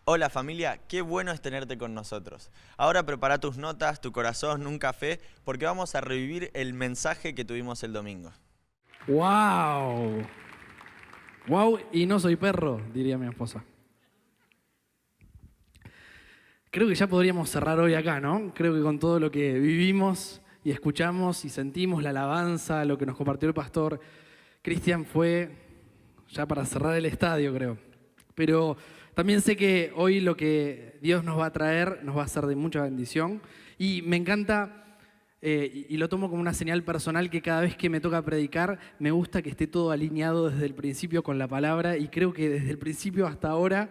Hola familia, qué bueno es tenerte con nosotros. Ahora prepara tus notas, tu corazón, un café, porque vamos a revivir el mensaje que tuvimos el domingo. ¡Wow! ¡Wow! Y no soy perro, diría mi esposa. Creo que ya podríamos cerrar hoy acá, ¿no? Creo que con todo lo que vivimos y escuchamos y sentimos, la alabanza, lo que nos compartió el pastor Cristian fue ya para cerrar el estadio, creo. Pero también sé que hoy lo que Dios nos va a traer nos va a ser de mucha bendición. Y me encanta, y lo tomo como una señal personal, que cada vez que me toca predicar, me gusta que esté todo alineado desde el principio con la palabra. Y creo que desde el principio hasta ahora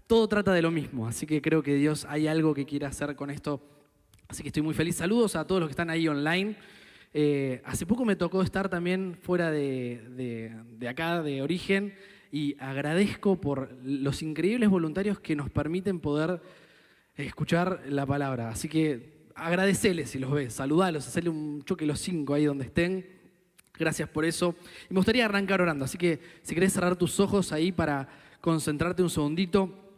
todo trata de lo mismo. Así que creo que Dios hay algo que quiere hacer con esto. Así que estoy muy feliz. Saludos a todos los que están ahí online. Hace poco me tocó estar también fuera de acá, de origen, y agradezco por los increíbles voluntarios que nos permiten poder escuchar la palabra. Así que agradeceles si los ves, saludalos, hacerle un choque los 5 ahí donde estén. Gracias por eso. Y me gustaría arrancar orando, así que si querés cerrar tus ojos ahí para concentrarte un segundito.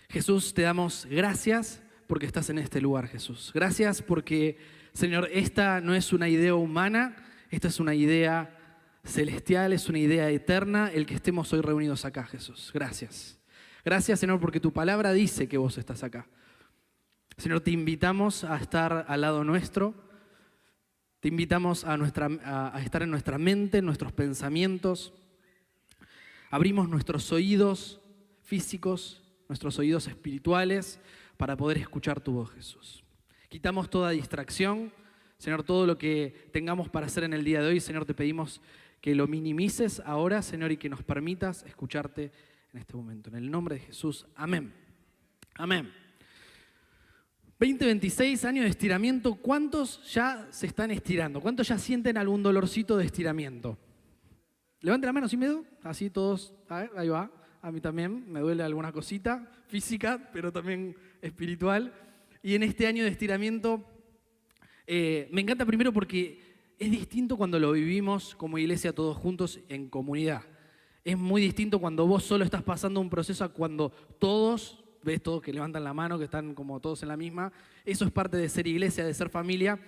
Jesús, te damos gracias porque estás en este lugar, Jesús. Gracias porque, Señor, esta no es una idea humana, esta es una idea celestial, es una idea eterna, el que estemos hoy reunidos acá, Jesús. Gracias. Gracias, Señor, porque tu palabra dice que vos estás acá. Señor, te invitamos a estar al lado nuestro, te invitamos a estar en nuestra mente, en nuestros pensamientos. Abrimos nuestros oídos físicos, nuestros oídos espirituales, para poder escuchar tu voz, Jesús. Quitamos toda distracción. Señor, todo lo que tengamos para hacer en el día de hoy, Señor, te pedimos que lo minimices ahora, Señor, y que nos permitas escucharte en este momento. En el nombre de Jesús, amén. Amén. 26 años de estiramiento. ¿Cuántos ya se están estirando? ¿Cuántos ya sienten algún dolorcito de estiramiento? Levanten la mano sin miedo, así todos, a ver, ahí va. A mí también me duele alguna cosita física, pero también espiritual. Y en este año de estiramiento me encanta primero porque es distinto cuando lo vivimos como iglesia todos juntos en comunidad. Es muy distinto cuando vos solo estás pasando un proceso a cuando todos, ves todos que levantan la mano, que están como todos en la misma. Eso es parte de ser iglesia, de ser familia.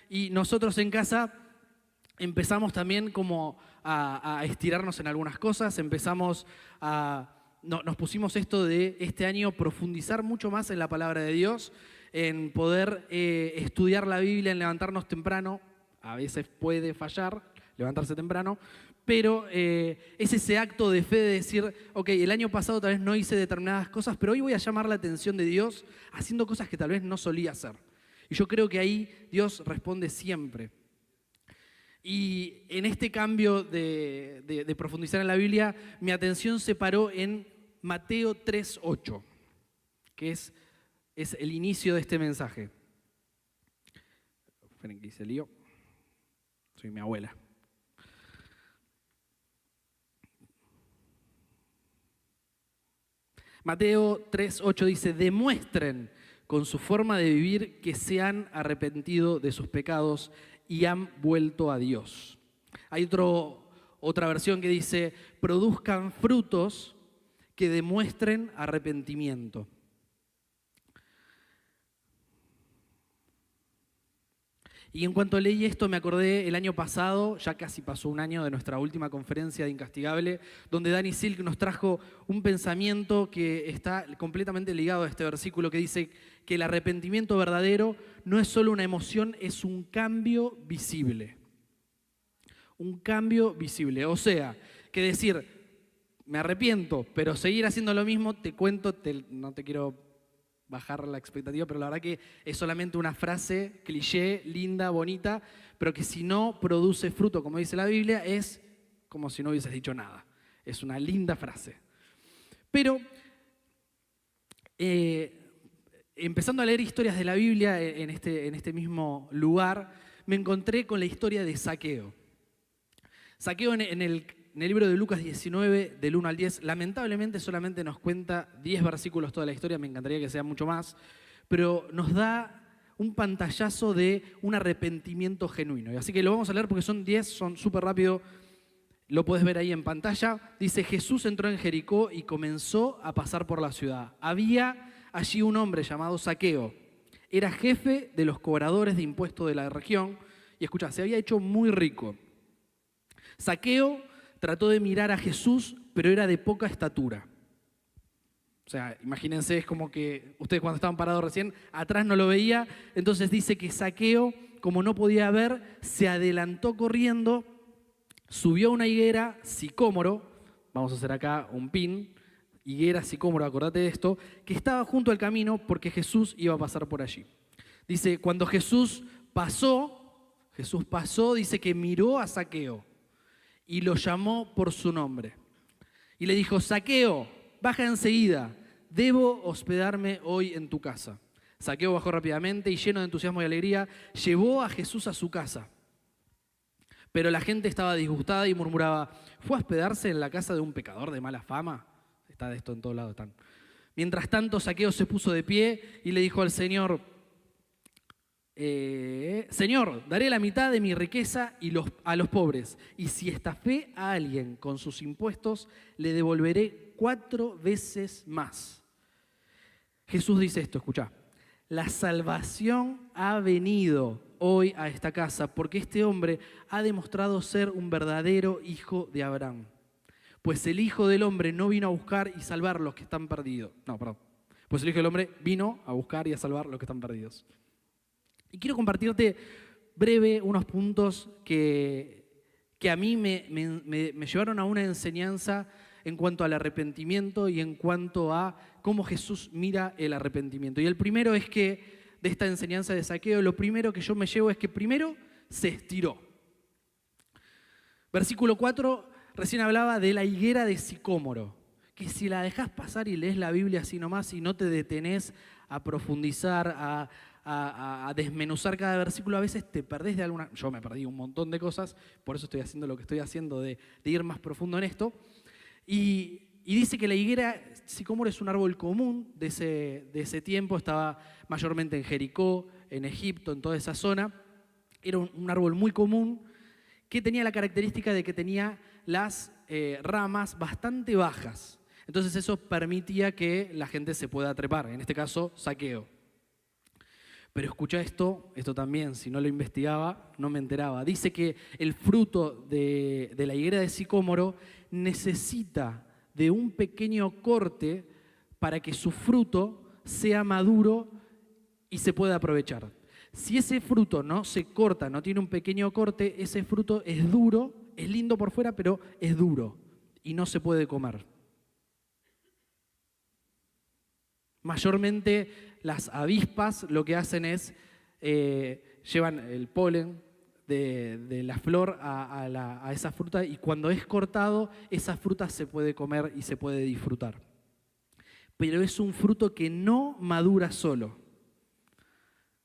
Y nosotros en casa empezamos también como a estirarnos en algunas cosas, nos pusimos esto de este año profundizar mucho más en la palabra de Dios, en poder estudiar la Biblia, en levantarnos temprano. A veces puede fallar levantarse temprano, pero es ese acto de fe de decir, ok, el año pasado tal vez no hice determinadas cosas, pero hoy voy a llamar la atención de Dios haciendo cosas que tal vez no solía hacer. Y yo creo que ahí Dios responde siempre. Y en este cambio de profundizar en la Biblia, mi atención se paró en Mateo 3:8, que es el inicio de este mensaje. Esperen que hice lío. Soy mi abuela. Mateo 3:8 dice, demuestren con su forma de vivir que se han arrepentido de sus pecados y han vuelto a Dios. Hay otra versión que dice, produzcan frutos que demuestren arrepentimiento. Y en cuanto leí esto me acordé el año pasado, ya casi pasó un año de nuestra última conferencia de Incastigable, donde Dani Silk nos trajo un pensamiento que está completamente ligado a este versículo que dice que el arrepentimiento verdadero no es solo una emoción, es un cambio visible. Un cambio visible. O sea, que decir, me arrepiento, pero seguir haciendo lo mismo, te cuento, no te quiero bajar la expectativa, pero la verdad que es solamente una frase cliché, linda, bonita, pero que si no produce fruto, como dice la Biblia, es como si no hubieses dicho nada. Es una linda frase. Pero empezando a leer historias de la Biblia en este mismo lugar, me encontré con la historia de Zaqueo. Zaqueo en el libro de Lucas 19, del 1 al 10, lamentablemente solamente nos cuenta 10 versículos toda la historia, me encantaría que sea mucho más, pero nos da un pantallazo de un arrepentimiento genuino. Así que lo vamos a leer porque son 10, son súper rápido. Lo puedes ver ahí en pantalla. Dice, Jesús entró en Jericó y comenzó a pasar por la ciudad. Había allí un hombre llamado Zaqueo. Era jefe de los cobradores de impuestos de la región. Y escucha, se había hecho muy rico. Zaqueo trató de mirar a Jesús, pero era de poca estatura. O sea, imagínense, es como que ustedes cuando estaban parados recién, atrás no lo veía. Entonces dice que Zaqueo, como no podía ver, se adelantó corriendo, subió a una higuera sicómoro, vamos a hacer acá un pin, higuera sicómoro, acordate de esto, que estaba junto al camino porque Jesús iba a pasar por allí. Dice, cuando Jesús pasó, dice que miró a Zaqueo y lo llamó por su nombre. Y le dijo, Zaqueo, baja enseguida, debo hospedarme hoy en tu casa. Zaqueo bajó rápidamente y lleno de entusiasmo y alegría, llevó a Jesús a su casa. Pero la gente estaba disgustada y murmuraba, ¿fue a hospedarse en la casa de un pecador de mala fama? Está de esto en todos lados. Mientras tanto, Zaqueo se puso de pie y le dijo al Señor, Señor, daré la mitad de mi riqueza a los pobres, y si estafé a alguien con sus impuestos, le devolveré 4 veces más. Jesús dice esto, escuchá. La salvación ha venido hoy a esta casa porque este hombre ha demostrado ser un verdadero hijo de Abraham. Pues el Hijo del Hombre no vino a buscar y salvar los que están perdidos. Pues el Hijo del Hombre vino a buscar y a salvar los que están perdidos. Y quiero compartirte breve unos puntos que a mí me llevaron a una enseñanza en cuanto al arrepentimiento y en cuanto a cómo Jesús mira el arrepentimiento. Y el primero es que, de esta enseñanza de Zaqueo, lo primero que yo me llevo es que primero se estiró. Versículo 4, recién hablaba de la higuera de sicómoro, que si la dejás pasar y lees la Biblia así nomás y no te detenés a profundizar, a desmenuzar cada versículo, a veces te perdés de alguna... Yo me perdí un montón de cosas, por eso estoy haciendo lo que estoy haciendo de ir más profundo en esto. Y dice que la higuera sicómoro es un árbol común de ese tiempo, estaba mayormente en Jericó, en Egipto, en toda esa zona. Era un árbol muy común que tenía la característica de que tenía las ramas bastante bajas. Entonces eso permitía que la gente se pueda trepar, en este caso Zaqueo. Pero escucha esto también, si no lo investigaba, no me enteraba. Dice que el fruto de la higuera de sicómoro necesita de un pequeño corte para que su fruto sea maduro y se pueda aprovechar. Si ese fruto no se corta, no tiene un pequeño corte, ese fruto es duro, es lindo por fuera, pero es duro y no se puede comer. Mayormente las avispas lo que hacen es, llevan el polen de la flor a esa fruta y cuando es cortado, esa fruta se puede comer y se puede disfrutar. Pero es un fruto que no madura solo.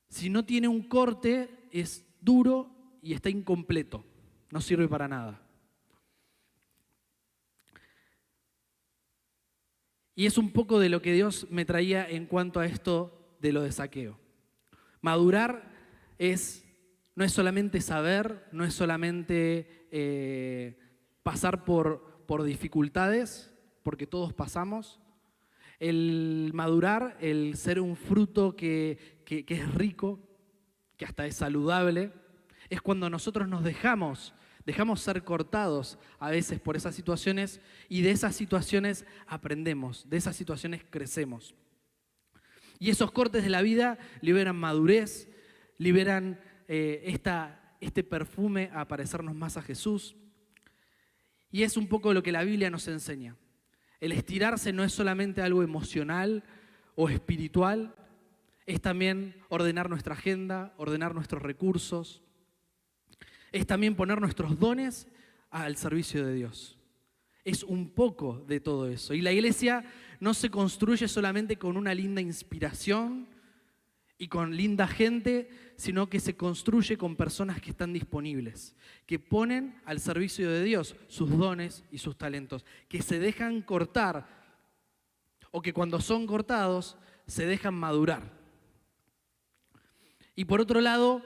Si no tiene un corte, es duro y está incompleto. No sirve para nada. Y es un poco de lo que Dios me traía en cuanto a esto de lo de Zaqueo. Madurar no es solamente saber, no es solamente pasar por dificultades, porque todos pasamos. El madurar, el ser un fruto que es rico, que hasta es saludable, es cuando nosotros nos dejamos ser cortados a veces por esas situaciones y de esas situaciones aprendemos, de esas situaciones crecemos. Y esos cortes de la vida liberan madurez, liberan este perfume a parecernos más a Jesús. Y es un poco lo que la Biblia nos enseña. El estirarse no es solamente algo emocional o espiritual, es también ordenar nuestra agenda, ordenar nuestros recursos, es también poner nuestros dones al servicio de Dios. Es un poco de todo eso. Y la iglesia no se construye solamente con una linda inspiración y con linda gente, sino que se construye con personas que están disponibles, que ponen al servicio de Dios sus dones y sus talentos, que se dejan cortar o que cuando son cortados se dejan madurar. Y por otro lado,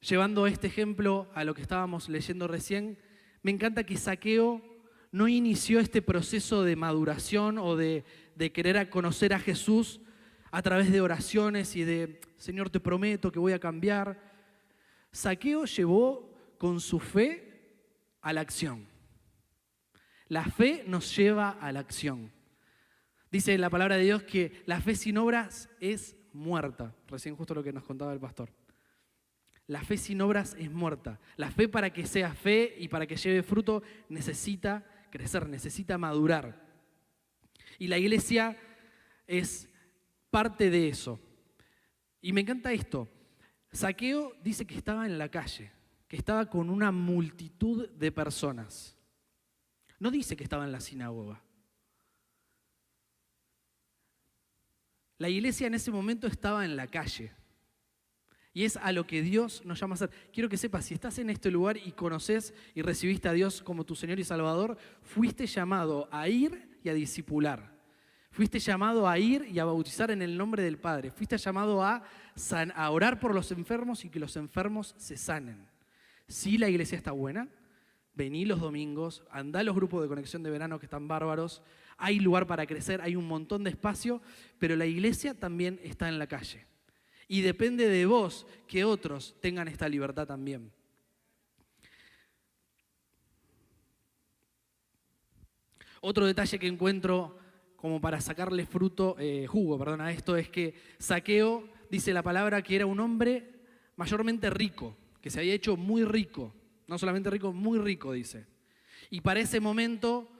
llevando este ejemplo a lo que estábamos leyendo recién, me encanta que Zaqueo no inició este proceso de maduración o de querer conocer a Jesús a través de oraciones y de, Señor, te prometo que voy a cambiar. Zaqueo llevó con su fe a la acción. La fe nos lleva a la acción. Dice la palabra de Dios que la fe sin obras es muerta. Recién justo lo que nos contaba el pastor. La fe sin obras es muerta. La fe, para que sea fe y para que lleve fruto, necesita crecer, necesita madurar. Y la iglesia es parte de eso. Y me encanta esto. Zaqueo dice que estaba en la calle, que estaba con una multitud de personas. No dice que estaba en la sinagoga. La iglesia en ese momento estaba en la calle. Y es a lo que Dios nos llama a hacer. Quiero que sepas, si estás en este lugar y conoces y recibiste a Dios como tu Señor y Salvador, fuiste llamado a ir y a discipular. Fuiste llamado a ir y a bautizar en el nombre del Padre. Fuiste llamado a orar por los enfermos y que los enfermos se sanen. Si la iglesia está buena, vení los domingos, andá a los grupos de conexión de verano que están bárbaros. Hay lugar para crecer, hay un montón de espacio, pero la iglesia también está en la calle. Y depende de vos que otros tengan esta libertad también. Otro detalle que encuentro como para sacarle jugo a esto, es que Zaqueo, dice la palabra, que era un hombre mayormente rico, que se había hecho muy rico. No solamente rico, muy rico, dice. Y para ese momento,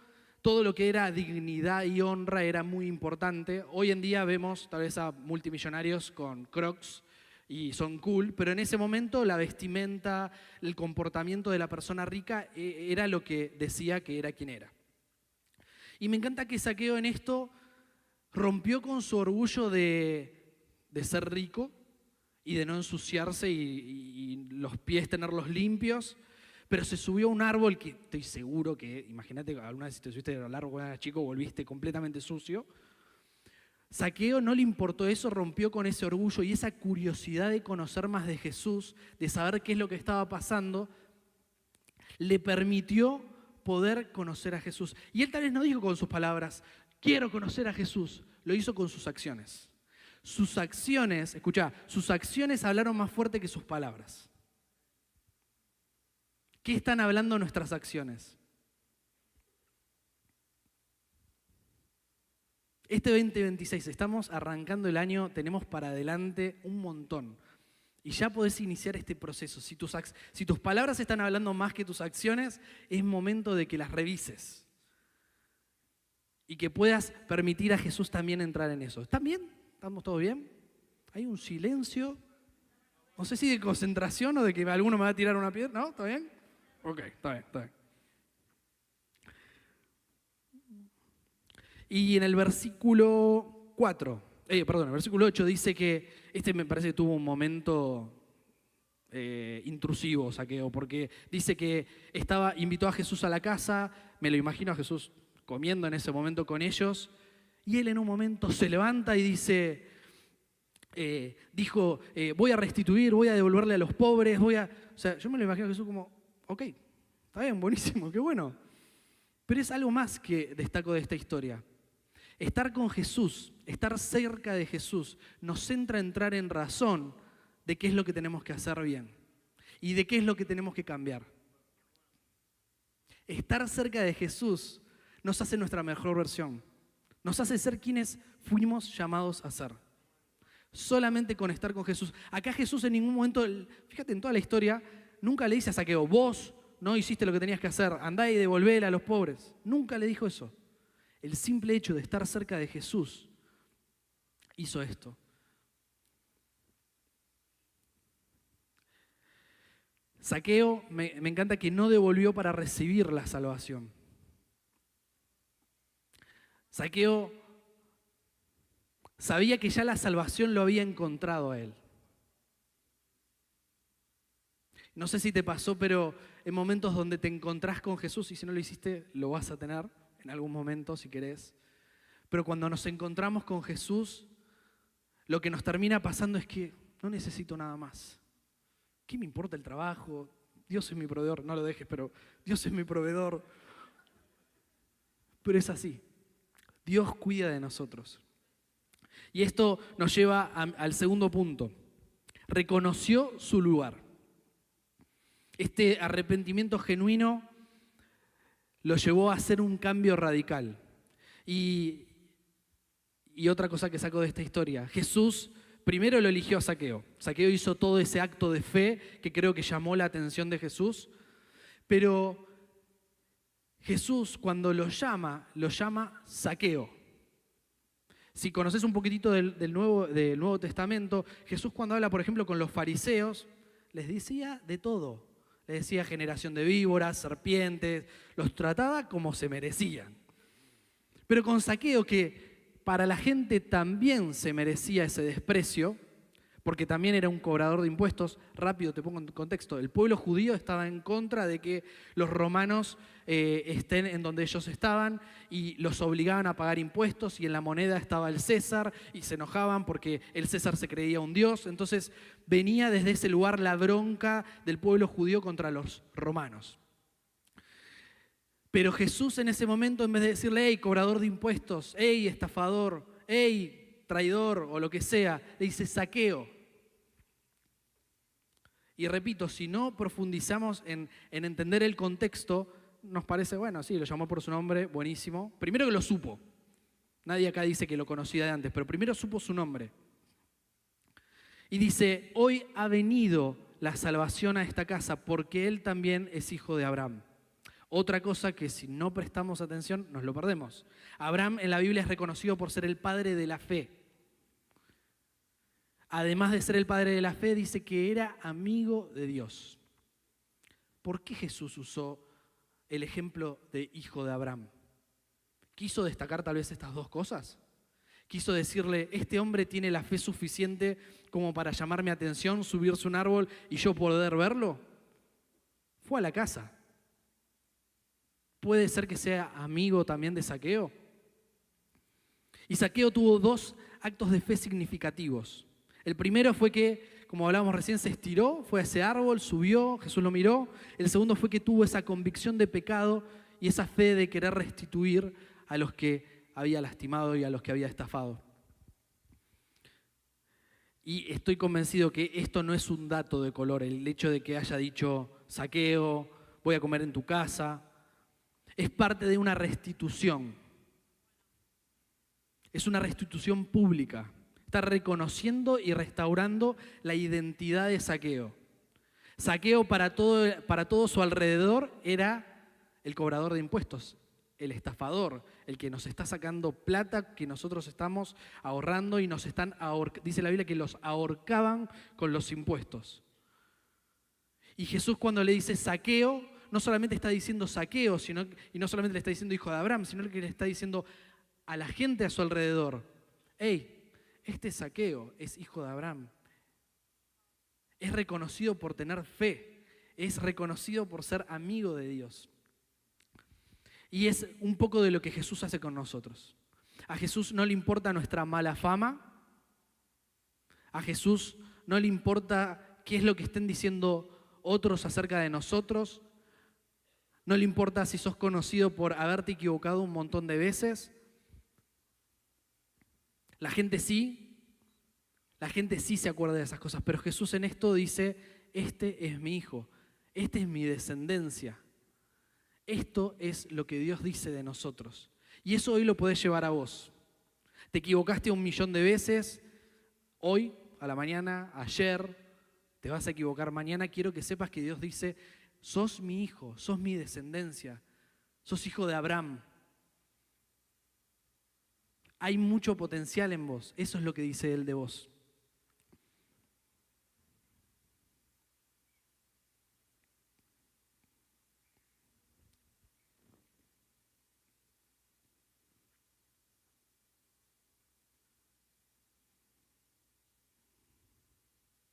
todo lo que era dignidad y honra era muy importante. Hoy en día vemos tal vez a multimillonarios con Crocs y son cool, pero en ese momento la vestimenta, el comportamiento de la persona rica era lo que decía que era quien era. Y me encanta que Zaqueo en esto rompió con su orgullo de ser rico y de no ensuciarse y los pies tenerlos limpios, pero se subió a un árbol que estoy seguro que, imagínate, alguna vez si te subiste a un árbol cuando eras chico, volviste completamente sucio. Zaqueo no le importó eso, rompió con ese orgullo y esa curiosidad de conocer más de Jesús, de saber qué es lo que estaba pasando, le permitió poder conocer a Jesús. Y él tal vez no dijo con sus palabras, quiero conocer a Jesús, lo hizo con sus acciones. Sus acciones, escuchá, sus acciones hablaron más fuerte que sus palabras. ¿Qué están hablando nuestras acciones? Este 2026, estamos arrancando el año, tenemos para adelante un montón. Y ya podés iniciar este proceso. Si tus palabras están hablando más que tus acciones, es momento de que las revises. Y que puedas permitir a Jesús también entrar en eso. ¿Están bien? ¿Estamos todos bien? Hay un silencio. No sé si de concentración o de que alguno me va a tirar una piedra. ¿No? ¿Está bien? Ok, está bien, está bien. Y en el versículo 8 dice que, me parece que tuvo un momento intrusivo, Zaqueo, porque dice que invitó a Jesús a la casa, me lo imagino a Jesús comiendo en ese momento con ellos, y él en un momento se levanta y dijo, voy a restituir, voy a devolverle a los pobres, o sea, yo me lo imagino a Jesús como, ok, está bien, buenísimo, qué bueno. Pero es algo más que destaco de esta historia. Estar con Jesús, estar cerca de Jesús, nos centra a entrar en razón de qué es lo que tenemos que hacer bien y de qué es lo que tenemos que cambiar. Estar cerca de Jesús nos hace nuestra mejor versión, nos hace ser quienes fuimos llamados a ser. Solamente con estar con Jesús. Acá Jesús en ningún momento, fíjate en toda la historia, nunca le dice a Zaqueo, vos no hiciste lo que tenías que hacer, andá y devolvele a los pobres. Nunca le dijo eso. El simple hecho de estar cerca de Jesús hizo esto. Zaqueo, me encanta que no devolvió para recibir la salvación. Zaqueo sabía que ya la salvación lo había encontrado a él. No sé si te pasó, pero en momentos donde te encontrás con Jesús, y si no lo hiciste, lo vas a tener en algún momento, si querés. Pero cuando nos encontramos con Jesús, lo que nos termina pasando es que no necesito nada más. ¿Qué me importa el trabajo? Dios es mi proveedor, no lo dejes, pero Dios es mi proveedor. Pero es así, Dios cuida de nosotros. Y esto nos lleva al segundo punto. Reconoció su lugar. Este arrepentimiento genuino lo llevó a hacer un cambio radical. Y otra cosa que saco de esta historia, Jesús primero lo eligió a Zaqueo. Zaqueo hizo todo ese acto de fe que creo que llamó la atención de Jesús, pero Jesús cuando lo llama Zaqueo. Si conoces un poquitito del Nuevo Testamento, Jesús cuando habla, por ejemplo, con los fariseos, les decía de todo. Les decía generación de víboras, serpientes, los trataba como se merecían. Pero con Zaqueo, que para la gente también se merecía ese desprecio, porque también era un cobrador de impuestos. Rápido te pongo en contexto, el pueblo judío estaba en contra de que los romanos estén en donde ellos estaban y los obligaban a pagar impuestos, y en la moneda estaba el César y se enojaban porque el César se creía un dios. Entonces venía desde ese lugar la bronca del pueblo judío contra los romanos. Pero Jesús en ese momento, en vez de decirle, hey, cobrador de impuestos, hey, estafador, hey, traidor o lo que sea, le dice Zaqueo. Y repito, si no profundizamos en entender el contexto, nos parece, bueno, sí, lo llamó por su nombre, buenísimo. Primero que lo supo. Nadie acá dice que lo conocía de antes, pero primero supo su nombre. Y dice, hoy ha venido la salvación a esta casa porque él también es hijo de Abraham. Otra cosa que si no prestamos atención nos lo perdemos. Abraham en la Biblia es reconocido por ser el padre de la fe. Además de ser el padre de la fe, dice que era amigo de Dios. ¿Por qué Jesús usó el ejemplo de hijo de Abraham? ¿Quiso destacar tal vez estas dos cosas? ¿Quiso decirle, este hombre tiene la fe suficiente como para llamar mi atención, subirse a un árbol y yo poder verlo? Fue a la casa. ¿Puede ser que sea amigo también de Zaqueo? Y Zaqueo tuvo dos actos de fe significativos. El primero fue que, como hablábamos recién, se estiró, fue a ese árbol, subió, Jesús lo miró. El segundo fue que tuvo esa convicción de pecado y esa fe de querer restituir a los que había lastimado y a los que había estafado. Y estoy convencido que esto no es un dato de color, el hecho de que haya dicho, Zaqueo, voy a comer en tu casa. Es parte de una restitución. Es una restitución pública. Está reconociendo y restaurando la identidad de Zaqueo. Zaqueo para todo su alrededor era el cobrador de impuestos, el estafador, el que nos está sacando plata que nosotros estamos ahorrando y nos están dice la Biblia que los ahorcaban con los impuestos. Y Jesús cuando le dice Zaqueo, no solamente está diciendo Zaqueo, y no solamente le está diciendo hijo de Abraham, sino que le está diciendo a la gente a su alrededor, hey, este Zaqueo es hijo de Abraham. Es reconocido por tener fe, es reconocido por ser amigo de Dios. Y es un poco de lo que Jesús hace con nosotros. A Jesús no le importa nuestra mala fama, a Jesús no le importa qué es lo que estén diciendo otros acerca de nosotros. No le importa si sos conocido por haberte equivocado un montón de veces. La gente sí se acuerda de esas cosas, pero Jesús en esto dice, este es mi hijo, esta es mi descendencia. Esto es lo que Dios dice de nosotros. Y eso hoy lo podés llevar a vos. Te equivocaste 1.000.000 de veces, hoy, a la mañana, ayer, te vas a equivocar mañana. Quiero que sepas que Dios dice, sos mi hijo, sos mi descendencia, sos hijo de Abraham. Hay mucho potencial en vos, eso es lo que dice Él de vos.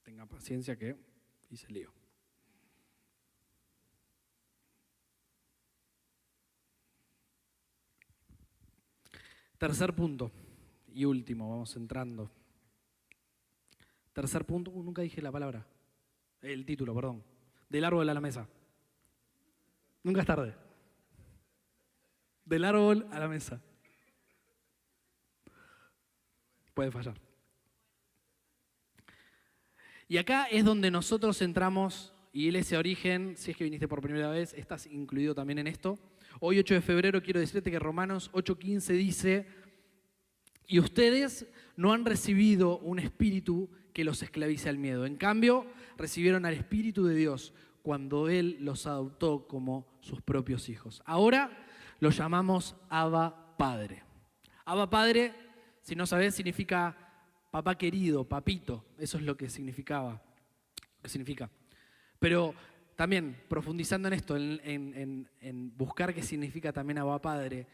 Tenga paciencia que hice lío. Tercer punto y último, vamos entrando. Tercer punto, nunca dije la palabra, el título, perdón. Del árbol a la mesa. Nunca es tarde. Del árbol a la mesa. Puede fallar. Y acá es donde nosotros entramos, y Iglesia Origen, si es que viniste por primera vez, estás incluido también en esto. Hoy, 8 de febrero, quiero decirte que Romanos 8:15 dice: y ustedes no han recibido un espíritu que los esclavice al miedo. En cambio, recibieron al Espíritu de Dios cuando Él los adoptó como sus propios hijos. Ahora lo llamamos Abba Padre. Abba Padre, si no sabés, significa papá querido, papito. Eso es lo que significa. Pero también, profundizando en esto, en buscar qué significa también Abba Padre.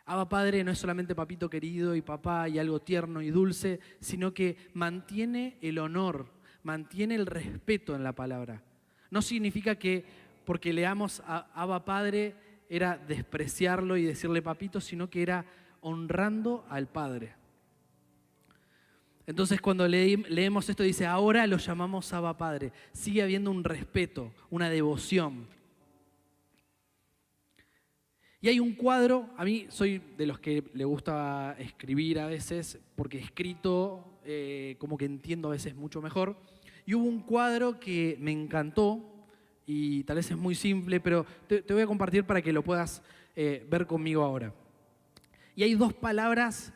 Abba Padre no es solamente papito querido y papá y algo tierno y dulce, sino que mantiene el honor, mantiene el respeto en la palabra. No significa que porque leamos a Abba Padre era despreciarlo y decirle papito, sino que era honrando al Padre. Entonces cuando leemos esto dice, ahora lo llamamos Abba Padre. Sigue habiendo un respeto, una devoción. Y hay un cuadro, a mí soy de los que le gusta escribir a veces, porque escrito como que entiendo a veces mucho mejor. Y hubo un cuadro que me encantó, y tal vez es muy simple, pero te voy a compartir para que lo puedas ver conmigo ahora. Y hay dos palabras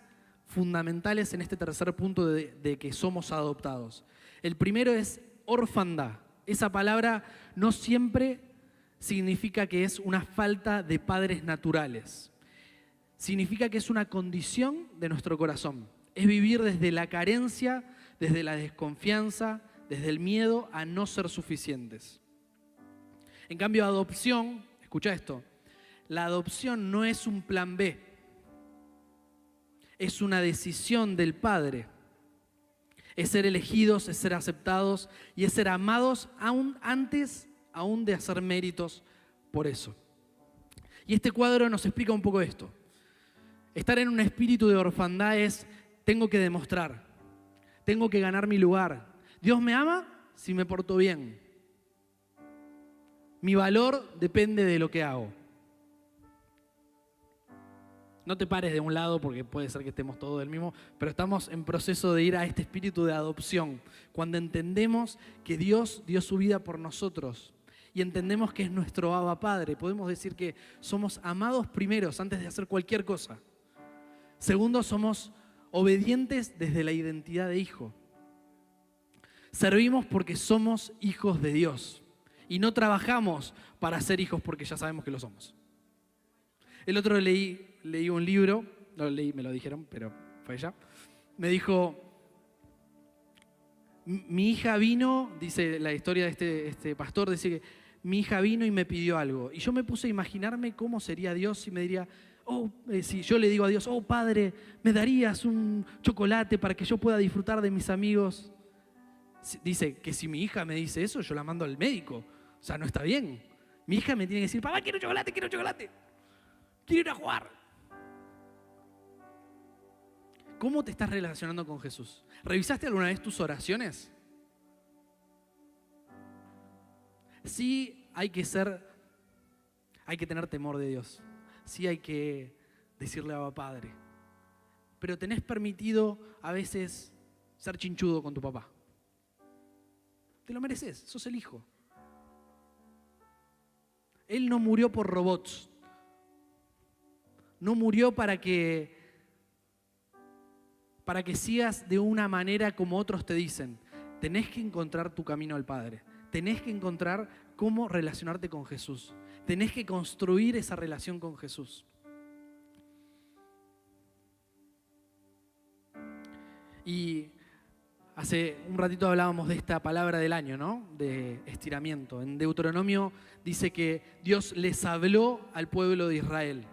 fundamentales en este tercer punto de que somos adoptados. El primero es orfandad. Esa palabra no siempre significa que es una falta de padres naturales. Significa que es una condición de nuestro corazón. Es vivir desde la carencia, desde la desconfianza, desde el miedo a no ser suficientes. En cambio, adopción, escucha esto, la adopción no es un plan B, es una decisión del Padre. Es ser elegidos, es ser aceptados y es ser amados aún de hacer méritos por eso. Y este cuadro nos explica un poco esto. Estar en un espíritu de orfandad es, tengo que demostrar, tengo que ganar mi lugar. Dios me ama si me porto bien. Mi valor depende de lo que hago. No te pares de un lado porque puede ser que estemos todos del mismo, pero estamos en proceso de ir a este espíritu de adopción. Cuando entendemos que Dios dio su vida por nosotros y entendemos que es nuestro Abba Padre, podemos decir que somos amados primeros antes de hacer cualquier cosa. Segundo, somos obedientes desde la identidad de hijo. Servimos porque somos hijos de Dios y no trabajamos para ser hijos porque ya sabemos que lo somos. El otro leí un libro, no lo leí, me lo dijeron, pero fue ella. Me dijo, mi hija vino, dice la historia de este pastor, dice que mi hija vino y me pidió algo. Y yo me puse a imaginarme cómo sería Dios y me diría, si yo le digo a Dios, Padre, ¿me darías un chocolate para que yo pueda disfrutar de mis amigos? Dice que si mi hija me dice eso, yo la mando al médico. O sea, no está bien. Mi hija me tiene que decir, papá, quiero chocolate, quiero chocolate. Quiero ir a jugar. ¿Cómo te estás relacionando con Jesús? ¿Revisaste alguna vez tus oraciones? Sí, hay que tener temor de Dios. Sí, hay que decirle a Abba Padre. Pero tenés permitido a veces ser chinchudo con tu papá. Te lo mereces, sos el hijo. Él no murió por robots. No murió para que sigas de una manera como otros te dicen. Tenés que encontrar tu camino al Padre. Tenés que encontrar cómo relacionarte con Jesús. Tenés que construir esa relación con Jesús. Y hace un ratito hablábamos de esta palabra del año, ¿no? De estiramiento. En Deuteronomio dice que Dios les habló al pueblo de Israel.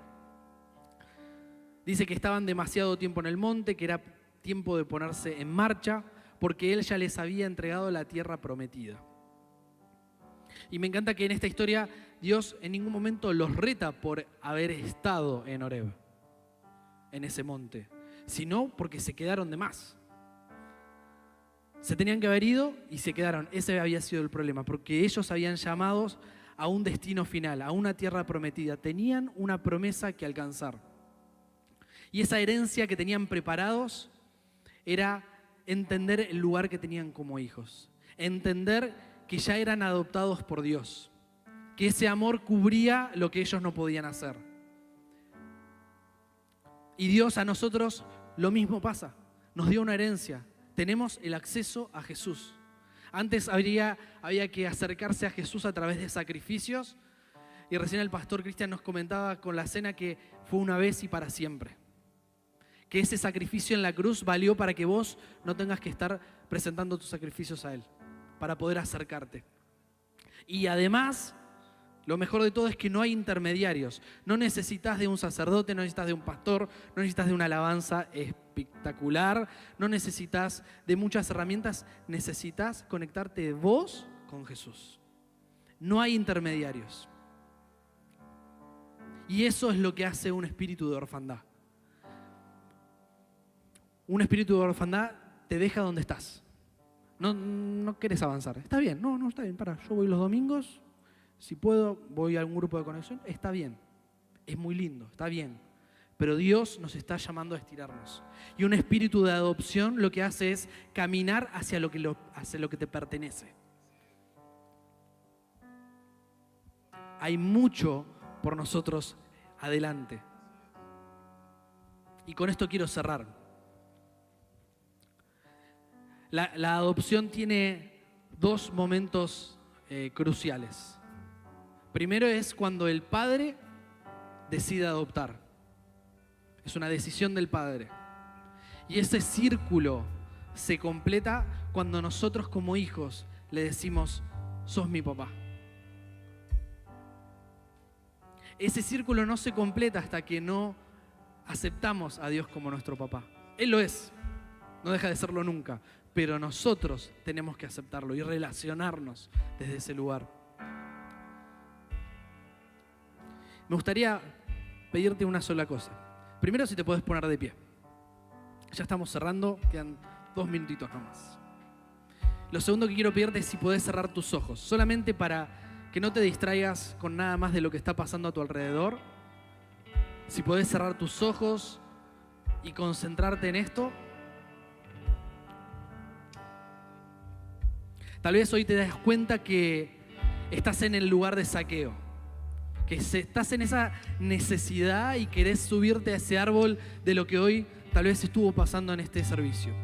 Dice que estaban demasiado tiempo en el monte, que era tiempo de ponerse en marcha, porque Él ya les había entregado la tierra prometida. Y me encanta que en esta historia Dios en ningún momento los reta por haber estado en Horeb, en ese monte, sino porque se quedaron de más. Se tenían que haber ido y se quedaron. Ese había sido el problema, porque ellos habían llamado a un destino final, a una tierra prometida. Tenían una promesa que alcanzar. Y esa herencia que tenían preparados era entender el lugar que tenían como hijos. Entender que ya eran adoptados por Dios. Que ese amor cubría lo que ellos no podían hacer. Y Dios a nosotros lo mismo pasa. Nos dio una herencia. Tenemos el acceso a Jesús. Antes había que acercarse a Jesús a través de sacrificios. Y recién el pastor Cristian nos comentaba con la cena que fue una vez y para siempre. Que ese sacrificio en la cruz valió para que vos no tengas que estar presentando tus sacrificios a Él. Para poder acercarte. Y además, lo mejor de todo es que no hay intermediarios. No necesitas de un sacerdote, no necesitas de un pastor, no necesitas de una alabanza espectacular, no necesitas de muchas herramientas, necesitas conectarte vos con Jesús. No hay intermediarios. Y eso es lo que hace un espíritu de orfandad. Un espíritu de orfandad te deja donde estás. No querés avanzar. Está bien, no, está bien. Yo voy los domingos. Si puedo, voy a algún grupo de conexión, está bien, es muy lindo, está bien. Pero Dios nos está llamando a estirarnos. Y un espíritu de adopción lo que hace es caminar hacia lo que te pertenece. Hay mucho por nosotros adelante. Y con esto quiero cerrar. La adopción tiene dos momentos cruciales. Primero es cuando el padre decide adoptar. Es una decisión del padre. Y ese círculo se completa cuando nosotros como hijos le decimos, sos mi papá. Ese círculo no se completa hasta que no aceptamos a Dios como nuestro papá. Él lo es, no deja de serlo nunca, pero nosotros tenemos que aceptarlo y relacionarnos desde ese lugar. Me gustaría pedirte una sola cosa. Primero, si te puedes poner de pie. Ya estamos cerrando, quedan 2 minutitos nomás. Lo segundo que quiero pedirte es si podés cerrar tus ojos, solamente para que no te distraigas con nada más de lo que está pasando a tu alrededor. Si podés cerrar tus ojos y concentrarte en esto. Tal vez hoy te das cuenta que estás en el lugar de Zaqueo. Que estás en esa necesidad y querés subirte a ese árbol de lo que hoy tal vez estuvo pasando en este servicio.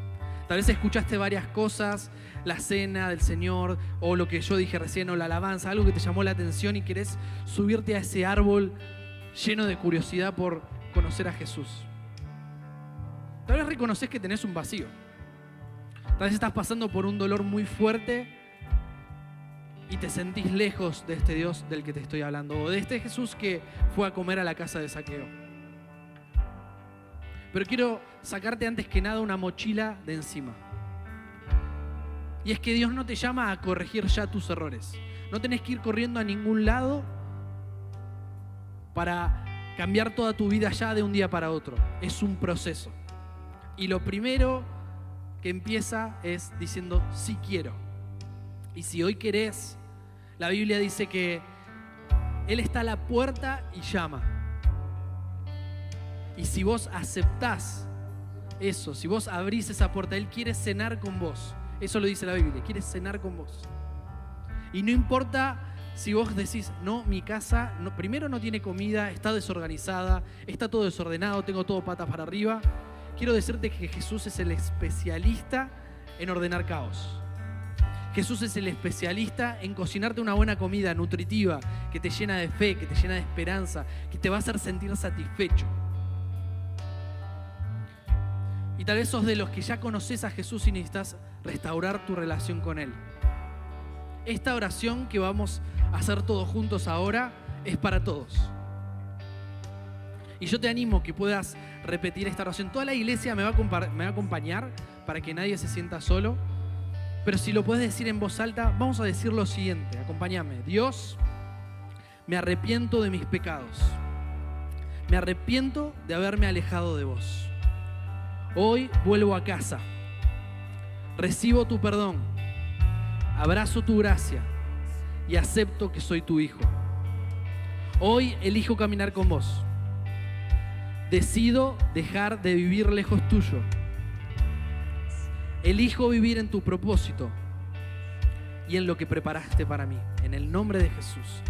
Tal vez escuchaste varias cosas, la cena del Señor, o lo que yo dije recién, o la alabanza, algo que te llamó la atención y querés subirte a ese árbol lleno de curiosidad por conocer a Jesús. Tal vez reconoces que tenés un vacío. Tal vez estás pasando por un dolor muy fuerte y te sentís lejos de este Dios del que te estoy hablando, o de este Jesús que fue a comer a la casa de Zaqueo. Pero quiero sacarte antes que nada una mochila de encima. Y es que Dios no te llama a corregir ya tus errores. No tenés que ir corriendo a ningún lado para cambiar toda tu vida ya de un día para otro. Es un proceso. Y lo primero que empieza es diciendo, sí quiero. Y si hoy querés, la Biblia dice que Él está a la puerta y llama. Y si vos aceptás eso, si vos abrís esa puerta, Él quiere cenar con vos. Eso lo dice la Biblia, quiere cenar con vos. Y no importa si vos decís, no, mi casa primero no tiene comida, está desorganizada, está todo desordenado, tengo todo patas para arriba. Quiero decirte que Jesús es el especialista en ordenar caos. Jesús es el especialista en cocinarte una buena comida nutritiva, que te llena de fe, que te llena de esperanza, que te va a hacer sentir satisfecho. Y tal vez sos de los que ya conoces a Jesús y necesitas restaurar tu relación con Él. Esta oración que vamos a hacer todos juntos ahora es para todos. Y yo te animo que puedas repetir esta oración. Toda la iglesia me va a acompañar para que nadie se sienta solo. Pero si lo puedes decir en voz alta, vamos a decir lo siguiente. Acompáñame. Dios, me arrepiento de mis pecados. Me arrepiento de haberme alejado de vos. Hoy vuelvo a casa. Recibo tu perdón, abrazo tu gracia y acepto que soy tu hijo. Hoy elijo caminar con vos. Decido dejar de vivir lejos tuyo. Elijo vivir en tu propósito y en lo que preparaste para mí. En el nombre de Jesús.